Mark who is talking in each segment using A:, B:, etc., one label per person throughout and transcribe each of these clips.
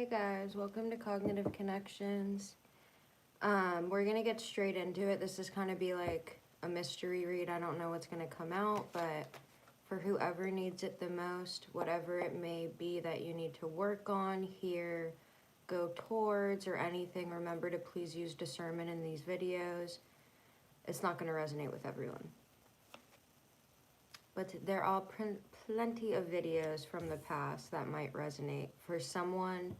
A: Hey guys, welcome to Cognitive Connections. We're gonna get straight into it. This is kind of be like a mystery read. I don't know what's gonna come out, but for whoever needs it the most, whatever it may be that you need to work on, hear, go towards, or anything, remember to please use discernment in these videos. It's not gonna resonate with everyone. But there are plenty of videos from the past that might resonate. For someone,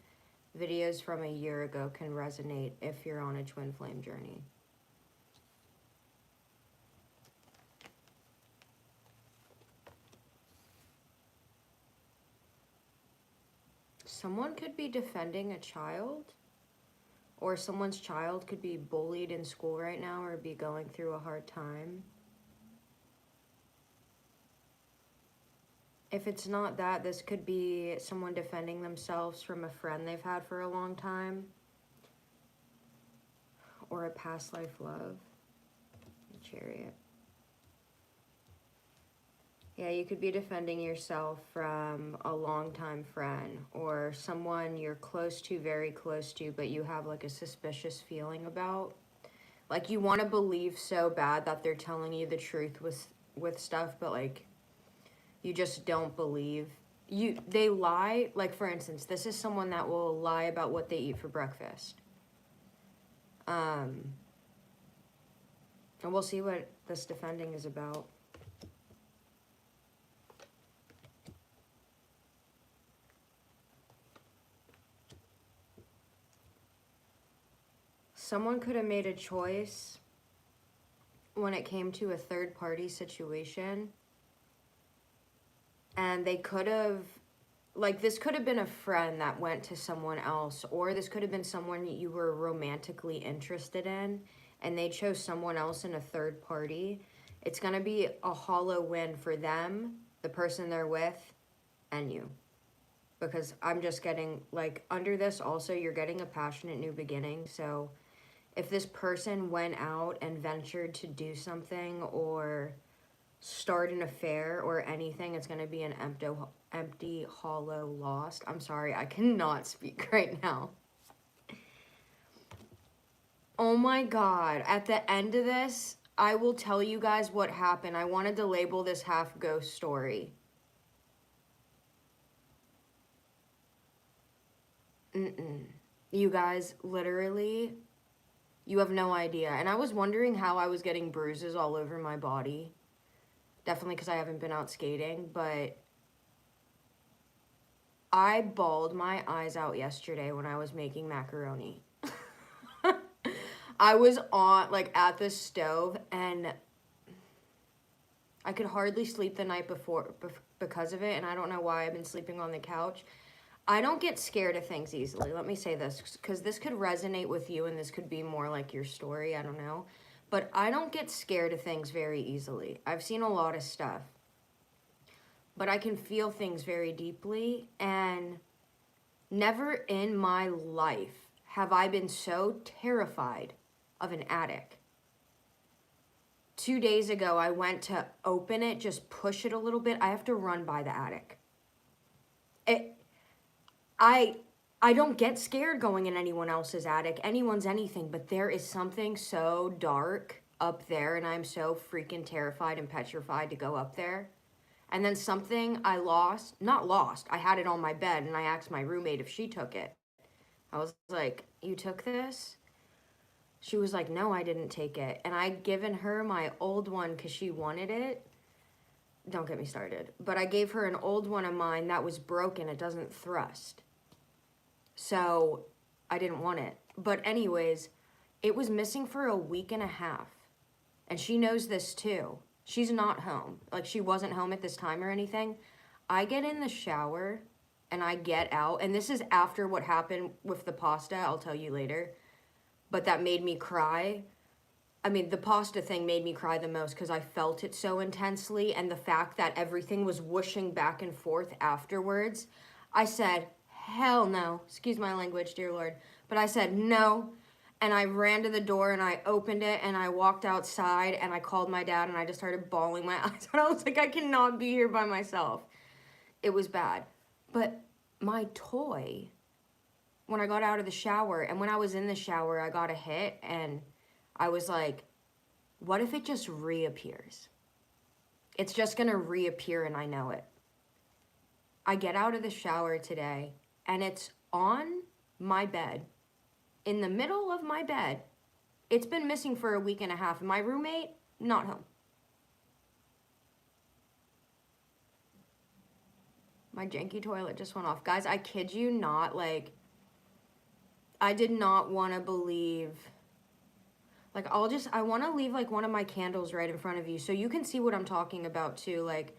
A: videos from a year ago can resonate if you're on a twin flame journey. Someone could be defending a child, or someone's child could be bullied in school right now or be going through a hard time. If it's not that, this could be someone defending themselves from a friend they've had for a long time, or a past life love. Chariot. Yeah, you could be defending yourself from a longtime friend or someone you're close to, very close to, but you have like a suspicious feeling about. Like you want to believe so bad that they're telling you the truth with stuff, but like you just don't believe. They lie. Like for instance, this is someone that will lie about what they eat for breakfast. And we'll see what this defending is about. Someone could have made a choice when it came to a third-party situation, and they could have, like, this could have been a friend that went to someone else, or this could have been someone you were romantically interested in, and they chose someone else in a third party. It's going to be a hollow win for them, the person they're with, and you. Because I'm just getting, like, under this also, you're getting a passionate new beginning, so if this person went out and ventured to do something or start an affair or anything, it's going to be an empty, hollow, lost. I'm sorry, I cannot speak right now. Oh my God. At the end of this, I will tell you guys what happened. I wanted to label this half ghost story. You guys, literally, you have no idea. And I was wondering how I was getting bruises all over my body. Definitely because I haven't been out skating, but I bawled my eyes out yesterday when I was making macaroni. I was on, like, at the stove, and I could hardly sleep the night before because of it, and I don't know why I've been sleeping on the couch. I don't get scared of things easily. Let me say this, because this could resonate with you, and this could be more like your story. I don't know. But I don't get scared of things very easily. I've seen a lot of stuff. But I can feel things very deeply, and never in my life have I been so terrified of an attic. 2 days ago, I went to open it, just push it a little bit. I have to run by the attic. I don't get scared going in anyone else's attic, anyone's anything, but there is something so dark up there, and I'm so freaking terrified and petrified to go up there. And then something I lost, not lost, I had it on my bed, and I asked my roommate if she took it. I was like, you took this? She was like, no, I didn't take it. And I'd given her my old one because she wanted it. Don't get me started. But I gave her an old one of mine that was broken. It doesn't thrust. So I didn't want it. But anyways, it was missing for a week and a half. And she knows this too. She's not home. Like, she wasn't home at this time or anything. I get in the shower and I get out. And this is after what happened with the pasta. I'll tell you later. But that made me cry. I mean, the pasta thing made me cry the most because I felt it so intensely. And the fact that everything was whooshing back and forth afterwards. I said, hell no. Excuse my language, dear Lord. But I said no. And I ran to the door and I opened it and I walked outside and I called my dad and I just started bawling my eyes out. I was like, I cannot be here by myself. It was bad. But my toy when I got out of the shower. And when I was in the shower, I got a hit and I was like, what if it just reappears? It's just gonna reappear and I know it. I get out of the shower today and it's on my bed, in the middle of my bed. It's been missing for a week and a half and my roommate, not home. My janky toilet just went off. Guys, I kid you not, like, I did not want to believe, like, I want to leave, like, one of my candles right in front of you so you can see what I'm talking about, too. Like,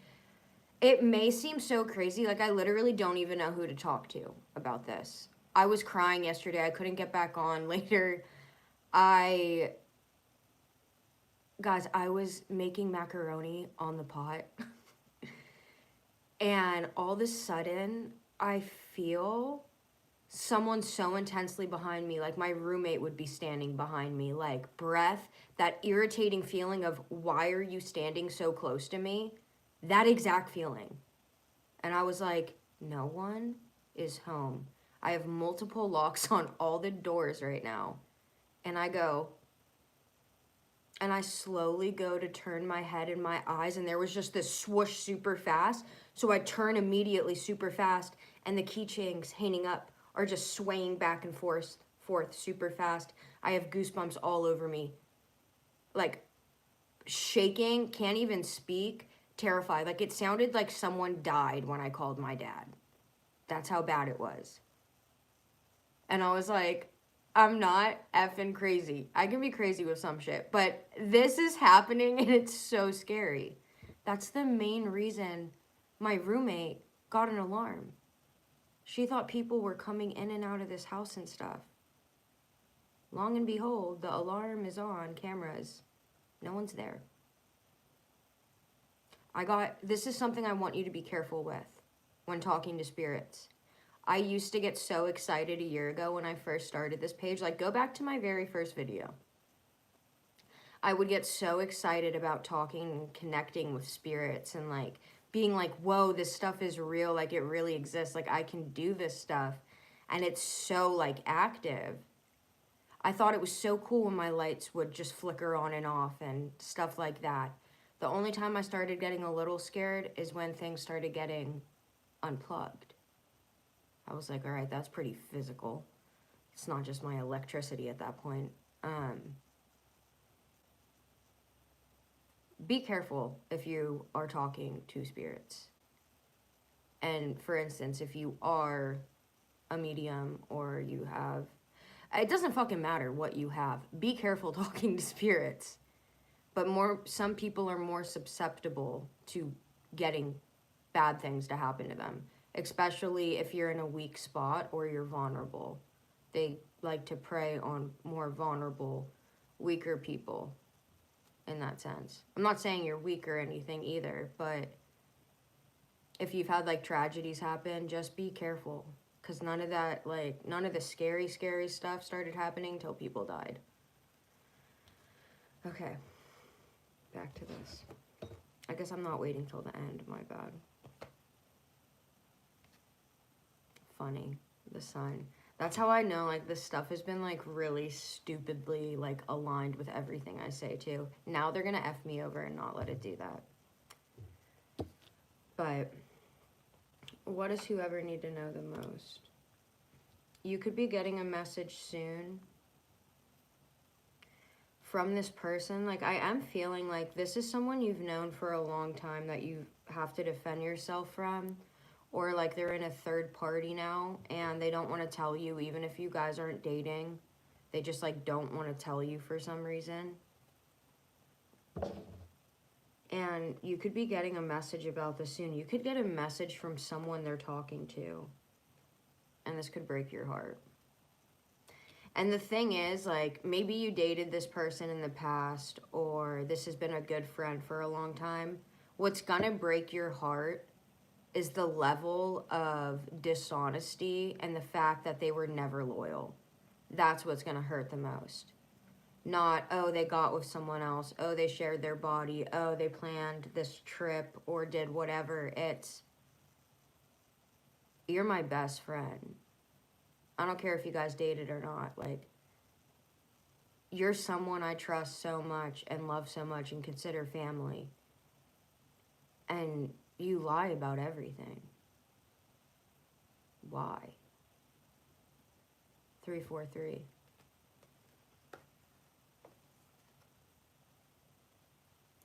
A: it may seem so crazy. Like, I literally don't even know who to talk to about this. I was crying yesterday. I couldn't get back on later. Guys, I was making macaroni on the pot. And all of a sudden, I feel someone so intensely behind me, like my roommate would be standing behind me, like breath, that irritating feeling of why are you standing so close to me? That exact feeling. And I was like, no one is home. I have multiple locks on all the doors right now. And I slowly go to turn my head and my eyes, and there was just this swoosh super fast. So I turn immediately super fast, and the keychains hanging up are just swaying back and forth super fast. I have goosebumps all over me. Like, shaking, can't even speak, terrified. Like, it sounded like someone died when I called my dad. That's how bad it was. And I was like, I'm not effing crazy. I can be crazy with some shit, but this is happening and it's so scary. That's the main reason my roommate got an alarm. She thought people were coming in and out of this house and stuff. Long and behold, the alarm is on cameras. No one's there. This is something I want you to be careful with when talking to spirits. I used to get so excited a year ago when I first started this page. Like, go back to my very first video. I would get so excited about talking and connecting with spirits and, like, being like, whoa, this stuff is real. Like, it really exists. Like, I can do this stuff. And it's so, like, active. I thought it was so cool when my lights would just flicker on and off and stuff like that. The only time I started getting a little scared is when things started getting unplugged. I was like, all right, that's pretty physical. It's not just my electricity at that point. Be careful if you are talking to spirits. And for instance, if you are a medium or you have, it doesn't fucking matter what you have. Be careful talking to spirits. But some people are more susceptible to getting bad things to happen to them, especially if you're in a weak spot or you're vulnerable. They like to prey on more vulnerable, weaker people in that sense. I'm not saying you're weak or anything either, but if you've had like tragedies happen, just be careful. Because none of the scary stuff started happening till people died. Okay, back to this. I guess I'm not waiting till the end, my bad. Funny, the sun. That's how I know, like, this stuff has been, like, really stupidly, like, aligned with everything I say, too. Now they're gonna F me over and not let it do that. But what does whoever need to know the most? You could be getting a message soon from this person. Like, I am feeling like this is someone you've known for a long time that you have to defend yourself from. Or, like, they're in a third party now, and they don't want to tell you, even if you guys aren't dating. They just, like, don't want to tell you for some reason. And you could be getting a message about this soon. You could get a message from someone they're talking to. And this could break your heart. And the thing is, like, maybe you dated this person in the past, or this has been a good friend for a long time. What's gonna break your heart is the level of dishonesty and the fact that they were never loyal. That's what's gonna hurt the most. Not, oh, they got with someone else. Oh, they shared their body. Oh, they planned this trip or did whatever. It's, you're my best friend. I don't care if you guys dated or not. Like, you're someone I trust so much and love so much and consider family. And you lie about everything. Why? 343.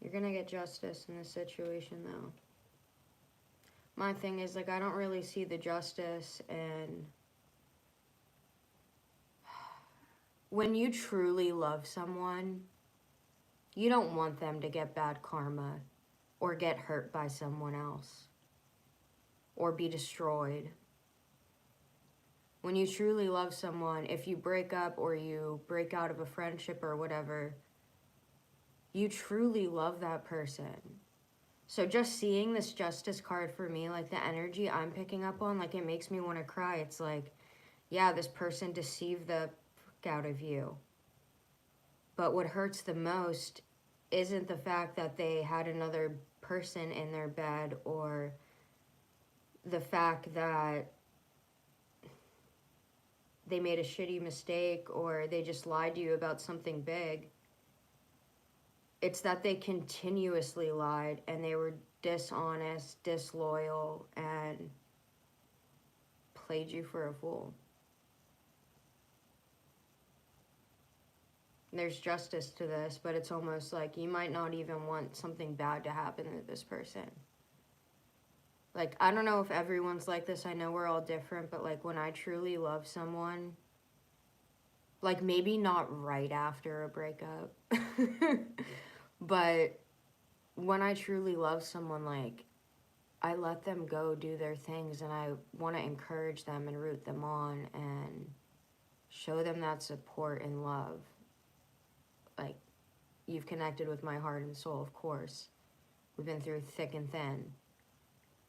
A: You're gonna get justice in this situation, though. My thing is, like, I don't really see the justice, and when you truly love someone, you don't want them to get bad karma or get hurt by someone else or be destroyed. When you truly love someone, if you break up or you break out of a friendship or whatever, you truly love that person. So just seeing this justice card for me, like the energy I'm picking up on, like it makes me want to cry. It's like, yeah, this person deceived the fuck out of you. But what hurts the most isn't the fact that they had another person in their bed, or the fact that they made a shitty mistake or they just lied to you about something big. It's that they continuously lied and they were dishonest, disloyal, and played you for a fool. There's justice to this, but it's almost like you might not even want something bad to happen to this person. Like, I don't know if everyone's like this. I know we're all different, but like when I truly love someone, like maybe not right after a breakup, but when I truly love someone, like I let them go do their things, and I want to encourage them and root them on and show them that support and love. Like, you've connected with my heart and soul, of course. We've been through thick and thin.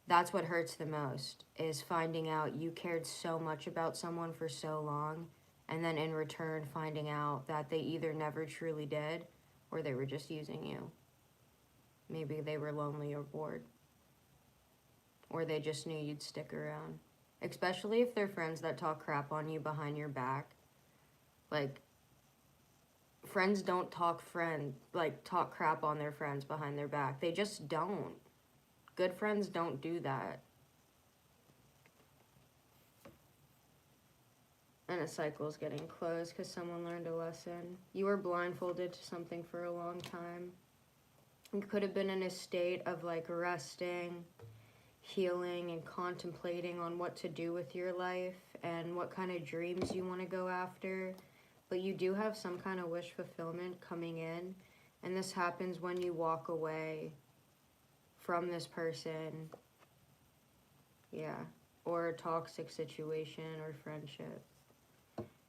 A: That's what hurts the most, is finding out you cared so much about someone for so long, and then in return finding out that they either never truly did or they were just using you. Maybe they were lonely or bored, or they just knew you'd stick around. Especially if they're friends that talk crap on you behind your back. Like, friends don't talk crap on their friends behind their back. They just don't. Good friends don't do that. And a cycle's getting closed because someone learned a lesson. You were blindfolded to something for a long time. You could have been in a state of like resting, healing, and contemplating on what to do with your life and what kind of dreams you want to go after. But you do have some kind of wish fulfillment coming in. And this happens when you walk away from this person. Yeah. Or a toxic situation or friendship.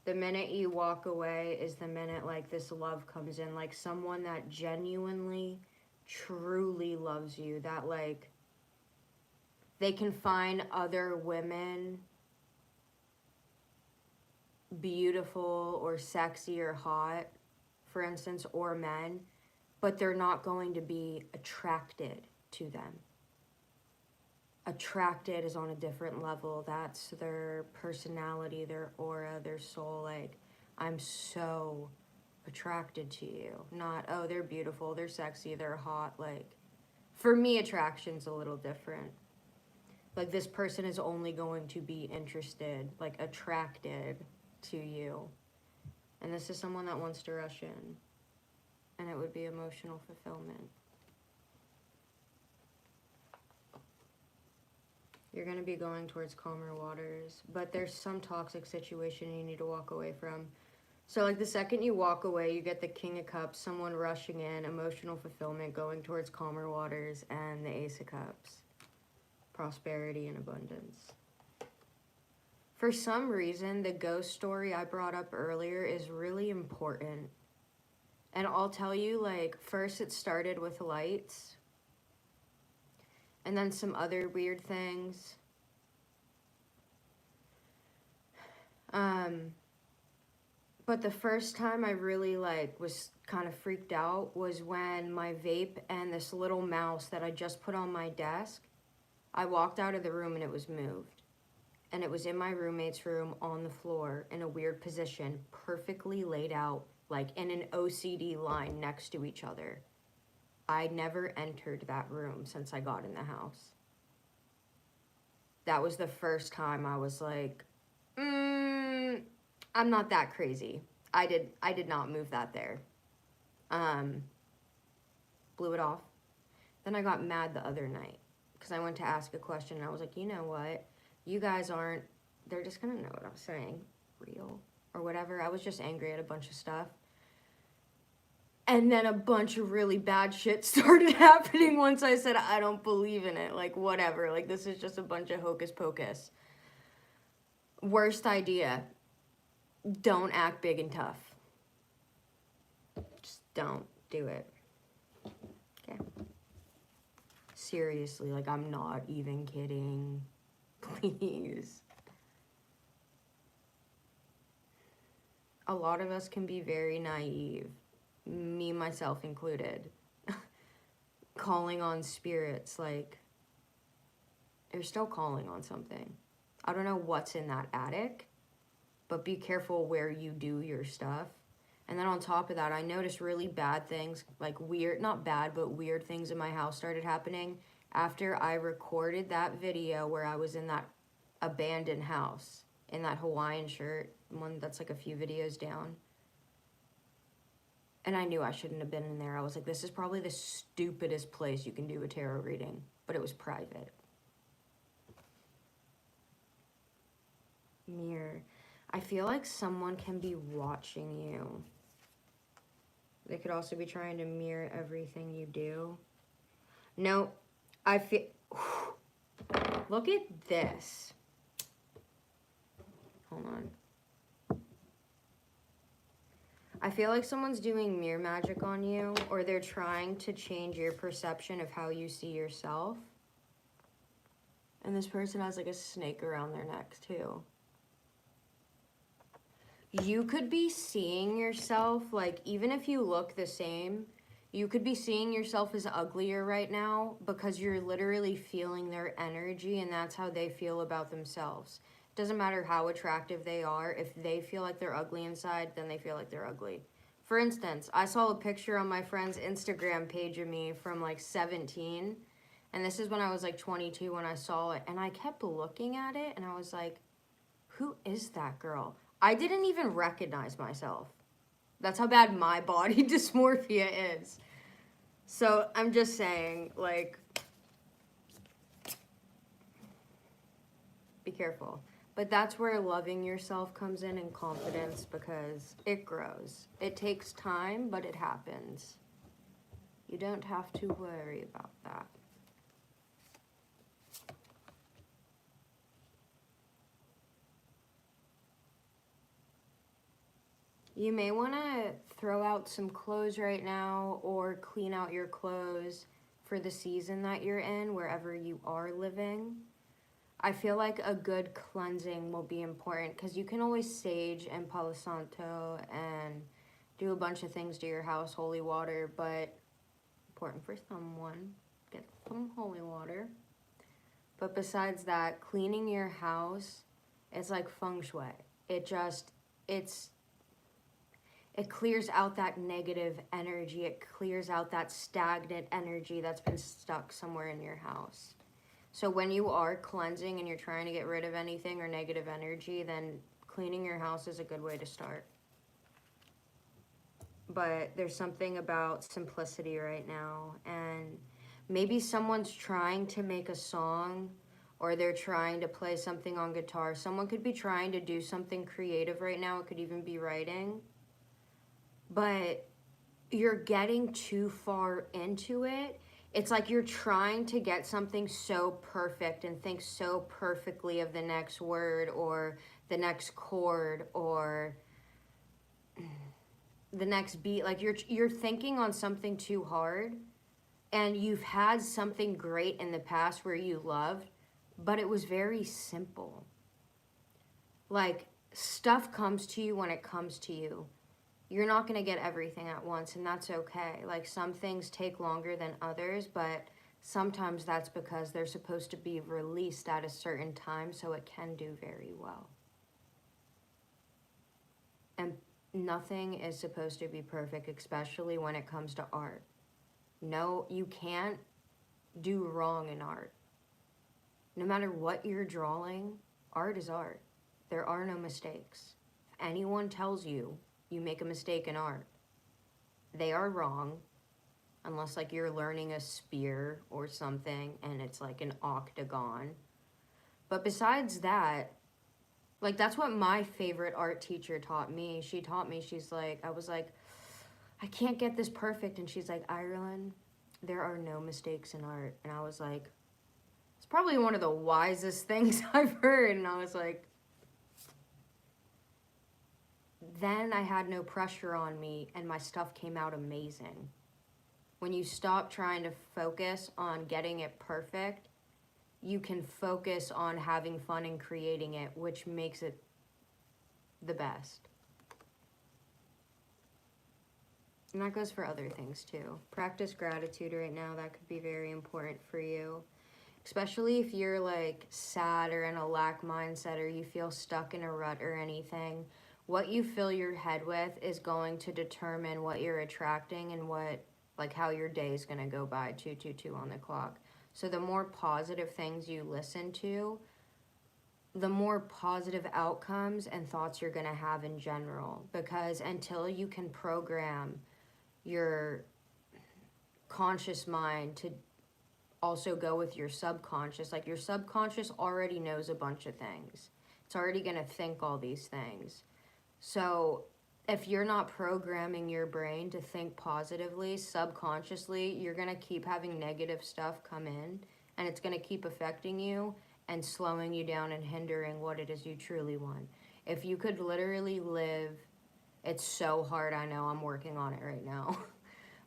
A: The minute you walk away is the minute like this love comes in. Like someone that genuinely, truly loves you. That like they can find other women beautiful or sexy or hot, for instance, or men, but they're not going to be attracted to them. Attracted is on a different level. That's their personality, their aura, their soul. Like, I'm so attracted to you. Not, oh, they're beautiful, they're sexy, they're hot. Like, for me, attraction's a little different. Like, this person is only going to be interested, like, attracted to you. And this is someone that wants to rush in. And it would be emotional fulfillment. You're going to be going towards calmer waters, but there's some toxic situation you need to walk away from. So like the second you walk away, you get the King of Cups, someone rushing in, emotional fulfillment, going towards calmer waters, and the Ace of Cups, prosperity and abundance. For some reason, the ghost story I brought up earlier is really important. And I'll tell you, like, first it started with lights. And then some other weird things. But the first time I really like was kind of freaked out was when my vape and this little mouse that I just put on my desk, I walked out of the room and it was moved. and it was in my roommate's room on the floor in a weird position, perfectly laid out, like in an OCD line next to each other. I never entered that room since I got in the house. That was the first time I was like, I'm not that crazy. I did not move that there. Blew it off. Then I got mad the other night because I went to ask a question and I was like, you know what? You guys aren't, they're just gonna know what I'm saying, real or whatever. I was just angry at a bunch of stuff. And then a bunch of really bad shit started happening once I said, I don't believe in it. Like, whatever. Like, this is just a bunch of hocus pocus. Worst idea. Don't act big and tough. Just don't do it. Okay. Seriously, like, I'm not even kidding. Please. A lot of us can be very naive. Me, myself included. Calling on spirits, like, you're still calling on something. I don't know what's in that attic, but be careful where you do your stuff. And then on top of that, I noticed really bad things, like weird, not bad, but weird things in my house started happening after I recorded that video where I was in that abandoned house in that Hawaiian shirt, one that's like a few videos down. And I knew I shouldn't have been in there. I was like, this is probably the stupidest place you can do a tarot reading, but it was private. Mirror. I feel like someone can be watching you. They could also be trying to mirror everything you do. No, I feel... Look at this. Hold on. I feel like someone's doing mirror magic on you, or they're trying to change your perception of how you see yourself. And this person has like a snake around their neck too. You could be seeing yourself, like, even if you look the same, you could be seeing yourself as uglier right now because you're literally feeling their energy, and that's how they feel about themselves. It doesn't matter how attractive they are. If they feel like they're ugly inside, then they feel like they're ugly. For instance, I saw a picture on my friend's Instagram page of me from like 17, and this is when I was like 22 when I saw it, and I kept looking at it, and I was like, who is that girl? I didn't even recognize myself. That's how bad my body dysmorphia is. So I'm just saying, like, be careful. But that's where loving yourself comes in and confidence, because it grows. It takes time, but it happens. You don't have to worry about that. You may want to throw out some clothes right now or clean out your clothes for the season that you're in, wherever you are living. I feel like a good cleansing will be important because you can always sage and Palo Santo and do a bunch of things to your house, holy water, but important for someone, get some holy water. But besides that, cleaning your house is like feng shui. It clears out that negative energy. It clears out that stagnant energy that's been stuck somewhere in your house. So when you are cleansing and you're trying to get rid of anything or negative energy, then cleaning your house is a good way to start. But there's something about simplicity right now, and maybe someone's trying to make a song, or they're trying to play something on guitar. Someone could be trying to do something creative right now. It could even be writing. But you're getting too far into it. It's like you're trying to get something so perfect and think so perfectly of the next word or the next chord or the next beat. Like you're thinking on something too hard, and you've had something great in the past where you loved, but it was very simple. Like, stuff comes to you when it comes to you. You're not going to get everything at once, and that's okay. Like, some things take longer than others, but sometimes that's because they're supposed to be released at a certain time so it can do very well. And nothing is supposed to be perfect, especially when it comes to art. No, you can't do wrong in art. No matter what you're drawing, art is art. There are no mistakes. If anyone tells you you make a mistake in art, they are wrong, unless like you're learning a spear or something and it's like an octagon. But besides that, like that's what my favorite art teacher taught me. She taught me, she's like, I was like, I can't get this perfect. And she's like, Ireland, there are no mistakes in art. And I was like, it's probably one of the wisest things I've heard. And I was like, then I had no pressure on me and my stuff came out amazing. When you stop trying to focus on getting it perfect, you can focus on having fun and creating it, which makes it the best. And that goes for other things too. Practice gratitude right now. That could be very important for you. Especially if you're like sad or in a lack mindset or you feel stuck in a rut or anything. What you fill your head with is going to determine what you're attracting and what, like how your day is going to go by, 222 on the clock. So the more positive things you listen to, the more positive outcomes and thoughts you're going to have in general. Because until you can program your conscious mind to also go with your subconscious, like your subconscious already knows a bunch of things. It's already going to think all these things. So if you're not programming your brain to think positively, subconsciously, you're going to keep having negative stuff come in, and it's going to keep affecting you and slowing you down and hindering what it is you truly want. If you could literally live, it's so hard, I know, I'm working on it right now.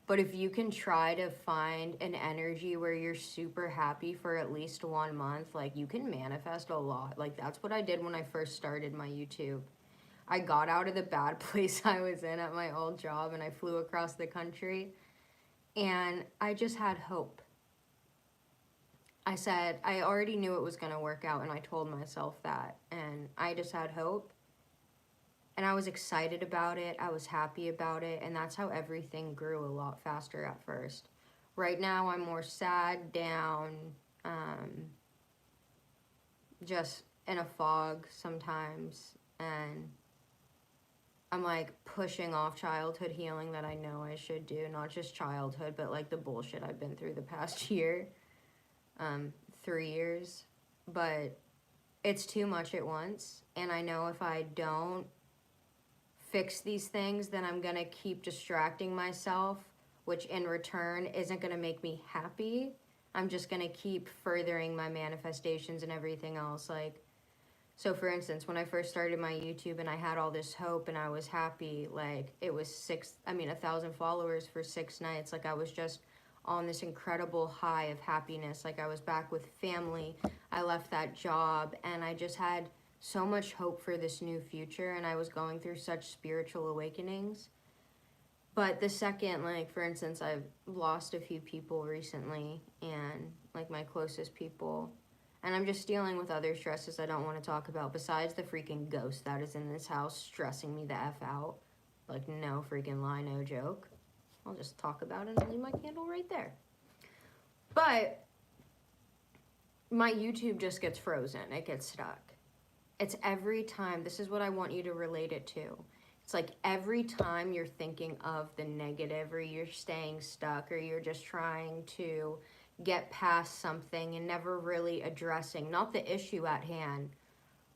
A: But if you can try to find an energy where you're super happy for at least 1 month, like you can manifest a lot. Like that's what I did when I first started my YouTube. I got out of the bad place I was in at my old job and I flew across the country and I just had hope. I said, I already knew it was going to work out and I told myself that, and I just had hope. And I was excited about it, I was happy about it, and that's how everything grew a lot faster at first. Right now I'm more sad, down, just in a fog sometimes, and I'm like pushing off childhood healing that I know I should do, not just childhood, but like the bullshit I've been through the past year, 3 years, but it's too much at once, and I know if I don't fix these things, then I'm gonna keep distracting myself, which in return isn't gonna make me happy. I'm just gonna keep furthering my manifestations and everything else. Like, so for instance, when I first started my YouTube and I had all this hope and I was happy, like it was 1,000 followers for 6 nights. Like I was just on this incredible high of happiness. Like I was back with family. I left that job and I just had so much hope for this new future, and I was going through such spiritual awakenings. But the second, like for instance, I've lost a few people recently, and like my closest people, and I'm just dealing with other stresses I don't want to talk about besides the freaking ghost that is in this house stressing me the F out. Like no freaking lie, no joke. I'll just talk about it and leave my candle right there. But my YouTube just gets frozen. It gets stuck. It's every time, this is what I want you to relate it to. It's like every time you're thinking of the negative or you're staying stuck or you're just trying to get past something and never really addressing, not the issue at hand,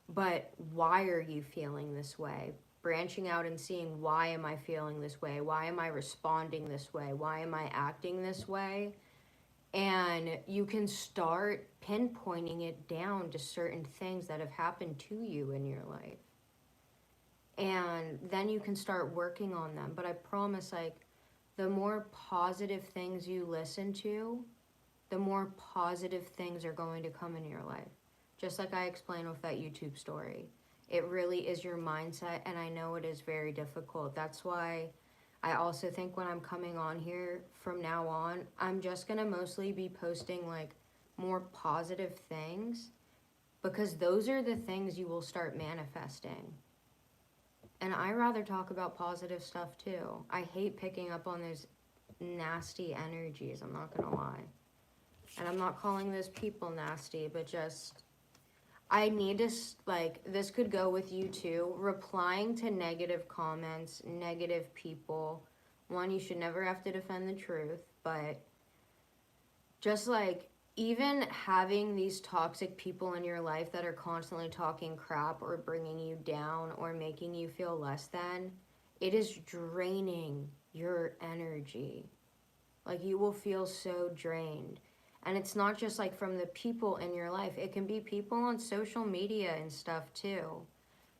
A: but why are you feeling this way? Branching out and seeing, why am I feeling this way? Why am I responding this way? Why am I acting this way? And you can start pinpointing it down to certain things that have happened to you in your life. And then you can start working on them. But I promise, like, the more positive things you listen to, the more positive things are going to come in your life. Just like I explained with that YouTube story. It really is your mindset, and I know it is very difficult. That's why I also think when I'm coming on here from now on, I'm just going to mostly be posting like more positive things because those are the things you will start manifesting. And I rather talk about positive stuff too. I hate picking up on those nasty energies, I'm not going to lie. And I'm not calling those people nasty, but just I need to, like, this could go with you too. Replying to negative comments, negative people. One, you should never have to defend the truth, but just like, even having these toxic people in your life that are constantly talking crap or bringing you down or making you feel less than, it is draining your energy. Like, you will feel so drained. And it's not just like from the people in your life, it can be people on social media and stuff too.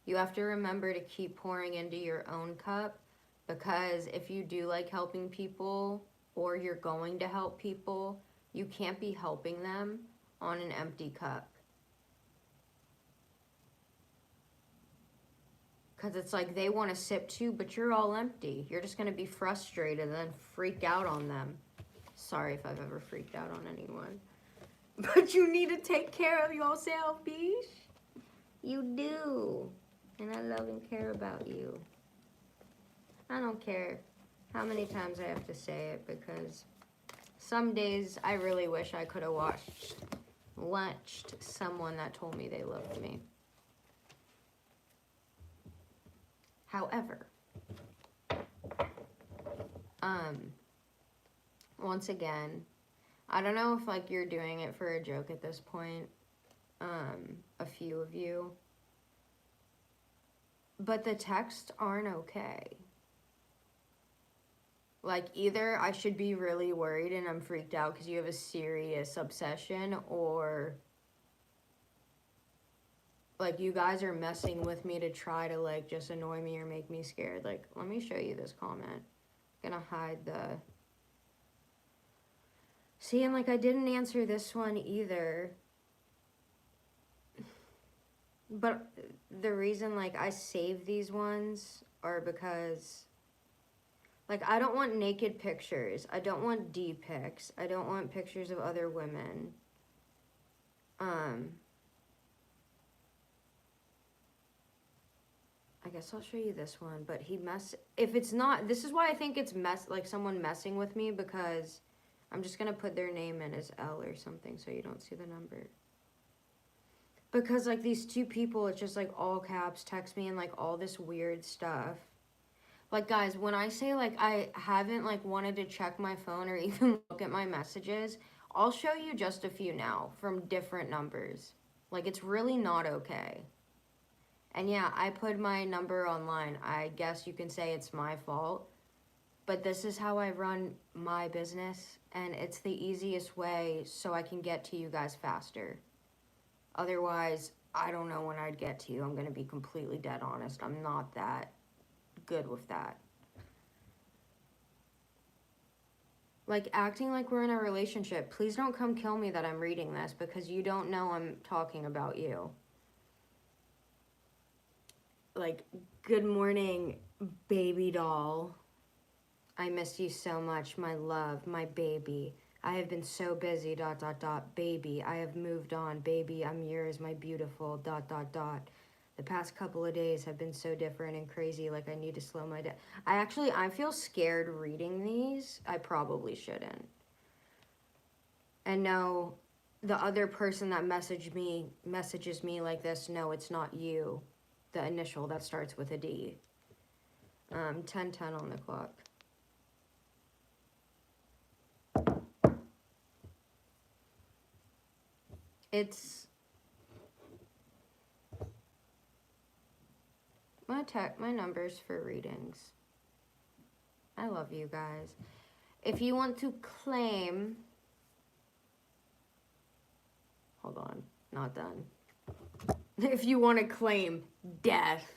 A: You have to remember to keep pouring into your own cup, because if you do like helping people or you're going to help people, you can't be helping them on an empty cup. Because it's like they want to sip too, but you're all empty. You're just going to be frustrated and then freak out on them. Sorry if I've ever freaked out on anyone. But you need to take care of yourself, bish. You do. And I love and care about you. I don't care how many times I have to say it, because some days I really wish I could have lunched someone that told me they loved me. However, once again, I don't know if like you're doing it for a joke at this point, a few of you, but the texts aren't okay. Like, either I should be really worried and I'm freaked out because you have a serious obsession, or like you guys are messing with me to try to like just annoy me or make me scared. Like, let me show you this comment. I'm gonna hide the... See, and like I didn't answer this one either. But the reason like I save these ones are because like I don't want naked pictures. I don't want D-pics. I don't want pictures of other women. I guess I'll show you this one, but if it's not, this is why I think it's like someone messing with me, because I'm just gonna put their name in as L or something so you don't see the number. Because like these two people, it's just like all caps, text me and like all this weird stuff. Like, guys, when I say like I haven't like wanted to check my phone or even look at my messages, I'll show you just a few now from different numbers. Like, it's really not okay. And yeah, I put my number online. I guess you can say it's my fault. But this is how I run my business, and it's the easiest way so I can get to you guys faster. Otherwise, I don't know when I'd get to you. I'm going to be completely dead honest. I'm not that good with that. Like, acting like we're in a relationship. Please don't come kill me that I'm reading this, because you don't know I'm talking about you. Like, good morning, baby doll. I miss you so much, my love, my baby. I have been so busy, ... baby. I have moved on, baby. I'm yours, my beautiful, ... The past couple of days have been so different and crazy, like I need to slow my down. I feel scared reading these. I probably shouldn't. And no, the other person that messages me like this, no, it's not you. The initial that starts with a D. 10:10 on the clock. It's my numbers for readings. I love you guys. If you want to claim, hold on, not done. If you want to claim death,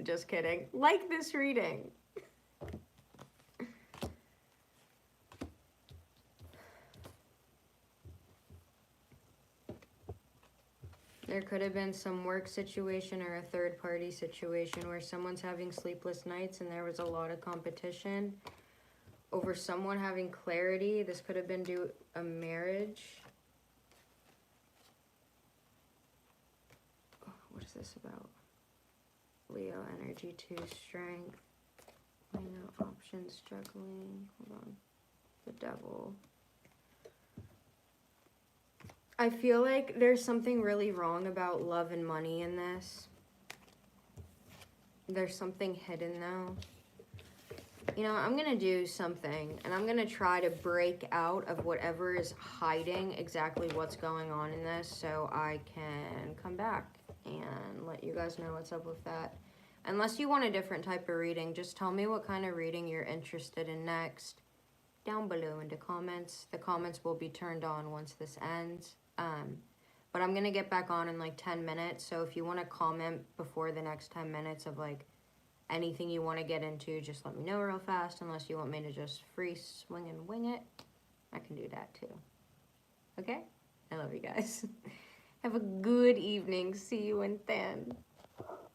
A: just kidding, like this reading. There could have been some work situation or a third party situation where someone's having sleepless nights and there was a lot of competition over someone having clarity. This could have been due a marriage. What is this about? Leo energy 2, strength. I know, options, struggling. Hold on. The devil. I feel like there's something really wrong about love and money in this. There's something hidden though. You know, I'm going to do something, and I'm going to try to break out of whatever is hiding exactly what's going on in this so I can come back and let you guys know what's up with that. Unless you want a different type of reading, just tell me what kind of reading you're interested in next down below in the comments. The comments will be turned on once this ends. But I'm going to get back on in like 10 minutes, so if you want to comment before the next 10 minutes of like anything you want to get into, just let me know real fast. Unless you want me to just free swing and wing it, I can do that too. Okay? I love you guys. Have a good evening. See you in 10.